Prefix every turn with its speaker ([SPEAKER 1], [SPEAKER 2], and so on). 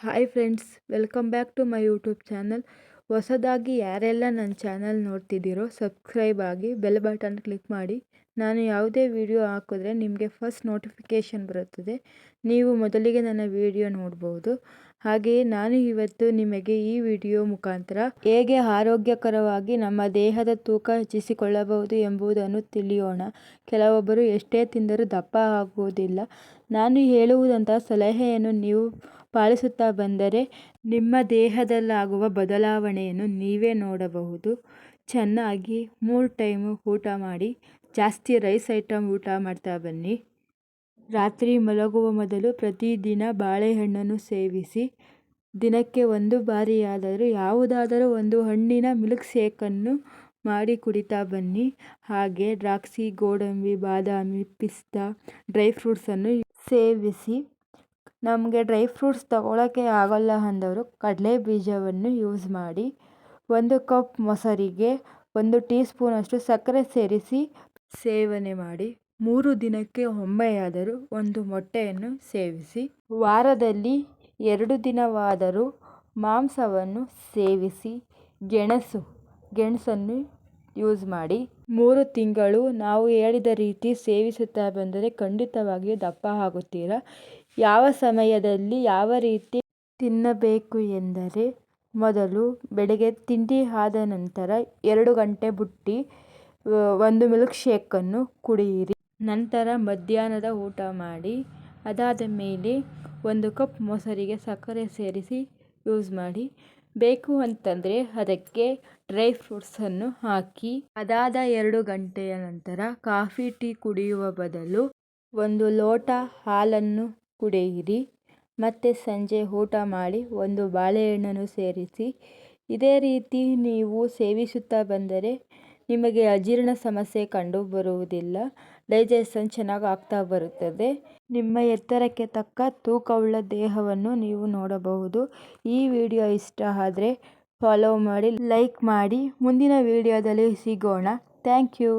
[SPEAKER 1] Hi friends, welcome back to my YouTube channel. ಹೊಸದಾಗಿ ಯಾರೆಲ್ಲ ನನ್ನ ಚಾನಲ್ ನೋಡ್ತಿದ್ದೀರೋ ಸಬ್ಸ್ಕ್ರೈಬ್ ಆಗಿ ಬೆಲ್ ಬಟನ್ ಕ್ಲಿಕ್ ಮಾಡಿ. ನಾನು ಯಾವುದೇ ವಿಡಿಯೋ ಹಾಕಿದ್ರೆ ನಿಮಗೆ ಫಸ್ಟ್ ನೋಟಿಫಿಕೇಷನ್ ಬರುತ್ತದೆ. ನೀವು ಮೊದಲಿಗೆ ನನ್ನ ವಿಡಿಯೋ ನೋಡ್ಬೋದು. ಹಾಗೆಯೇ ನಾನು ಇವತ್ತು ನಿಮಗೆ ಈ ವಿಡಿಯೋ ಮುಖಾಂತರ ಹೇಗೆ ಆರೋಗ್ಯಕರವಾಗಿ ನಮ್ಮ ದೇಹದ ತೂಕ ಹೆಚ್ಚಿಸಿಕೊಳ್ಳಬಹುದು ಎಂಬುದನ್ನು ತಿಳಿಯೋಣ. ಕೆಲವೊಬ್ಬರು ಎಷ್ಟೇ ತಿಂದರೂ ದಪ್ಪ ಆಗುವುದಿಲ್ಲ. ನಾನು ಹೇಳುವುದಂತಹ ಸಲಹೆಯನ್ನು ನೀವು ಪಾಲಿಸುತ್ತಾ ಬಂದರೆ ನಿಮ್ಮ ದೇಹದಲ್ಲಾಗುವ ಬದಲಾವಣೆಯನ್ನು ನೀವೇ ನೋಡಬಹುದು. ಚೆನ್ನಾಗಿ 3 ಟೈಮು ಊಟ ಮಾಡಿ. ಜಾಸ್ತಿ ರೈಸ್ ಐಟಮ್ ಊಟ ಮಾಡ್ತಾ ಬನ್ನಿ. ರಾತ್ರಿ ಮಲಗುವ ಮೊದಲು ಪ್ರತಿದಿನ ಬಾಳೆಹಣ್ಣನ್ನು ಸೇವಿಸಿ. ದಿನಕ್ಕೆ 1 ಬಾರಿಯಾದರೂ ಯಾವುದಾದರೂ ಒಂದು ಹಣ್ಣಿನ ಮಿಲ್ಕ್ ಶೇಕನ್ನು ಮಾಡಿ ಕುಡಿತಾ ಬನ್ನಿ. ಹಾಗೆ ದ್ರಾಕ್ಷಿ, ಗೋಡಂಬಿ, ಬಾದಾಮಿ, ಪಿಸ್ತಾ, ಡ್ರೈ ಫ್ರೂಟ್ಸನ್ನು ಸೇವಿಸಿ. ನಮಗೆ ಡ್ರೈ ಫ್ರೂಟ್ಸ್ ತಗೊಳ್ಳೋಕ್ಕೆ ಆಗೋಲ್ಲ ಅಂದವರು ಕಡಲೆ ಬೀಜವನ್ನು ಯೂಸ್ ಮಾಡಿ. 1 ಕಪ್ ಮೊಸರಿಗೆ 1 ಟೀ ಸ್ಪೂನಷ್ಟು ಸಕ್ಕರೆ ಸೇರಿಸಿ ಸೇವನೆ ಮಾಡಿ. 3 ದಿನಕ್ಕೆ ಒಮ್ಮೆಯಾದರೂ 1 ಮೊಟ್ಟೆಯನ್ನು ಸೇವಿಸಿ. ವಾರದಲ್ಲಿ 2 ದಿನವಾದರೂ ಮಾಂಸವನ್ನು ಸೇವಿಸಿ. ಗೆಣಸನ್ನು ಯೂಸ್ ಮಾಡಿ. 3 ತಿಂಗಳು ನಾವು ಹೇಳಿದ ರೀತಿ ಸೇವಿಸುತ್ತಾ ಬಂದರೆ ಖಂಡಿತವಾಗಿಯೂ ದಪ್ಪ ಆಗುತ್ತೀರಾ. ಯಾವ ಸಮಯದಲ್ಲಿ ಯಾವ ರೀತಿ ತಿನ್ನಬೇಕು ಎಂದರೆ, ಮೊದಲು ಬೆಳಗ್ಗೆ ತಿಂಡಿ ಆದ ನಂತರ 2 ಗಂಟೆ ಬಿಟ್ಟು 1 ಮಿಲ್ಕ್ ಶೇಕನ್ನು ಕುಡಿಯಿರಿ. ನಂತರ ಮಧ್ಯಾಹ್ನದ ಊಟ ಮಾಡಿ. ಅದಾದ ಮೇಲೆ 1 ಕಪ್ ಮೊಸರಿಗೆ ಸಕ್ಕರೆ ಸೇರಿಸಿ ಯೂಸ್ ಮಾಡಿ. ಬೇಕು ಅಂತಂದರೆ ಅದಕ್ಕೆ ಡ್ರೈ ಫ್ರೂಟ್ಸನ್ನು ಹಾಕಿ. ಅದಾದ 2 ಗಂಟೆಯ ನಂತರ ಕಾಫಿ ಟೀ ಕುಡಿಯುವ ಬದಲು 1 ಲೋಟ ಹಾಲನ್ನು ಕುಡಿಯಿರಿ. ಮತ್ತು ಸಂಜೆ ಊಟ ಮಾಡಿ 1 ಬಾಳೆಹಣ್ಣನ್ನು ಸೇರಿಸಿ. ಇದೇ ರೀತಿ ನೀವು ಸೇವಿಸುತ್ತಾ ಬಂದರೆ ನಿಮಗೆ ಅಜೀರ್ಣ ಸಮಸ್ಯೆ ಕಂಡು ಬರುವುದಿಲ್ಲ. ಡೈಜೆಷನ್ ಚೆನ್ನಾಗಿ ಆಗ್ತಾ ಬರುತ್ತದೆ. ನಿಮ್ಮ ಎತ್ತರಕ್ಕೆ ತಕ್ಕ ತೂಕವುಳ್ಳ ದೇಹವನ್ನು ನೀವು ನೋಡಬಹುದು. ಈ ವಿಡಿಯೋ ಇಷ್ಟ ಆದರೆ ಫಾಲೋ ಮಾಡಿ, ಲೈಕ್ ಮಾಡಿ. ಮುಂದಿನ ವಿಡಿಯೋದಲ್ಲಿ ಸಿಗೋಣ. Thank you.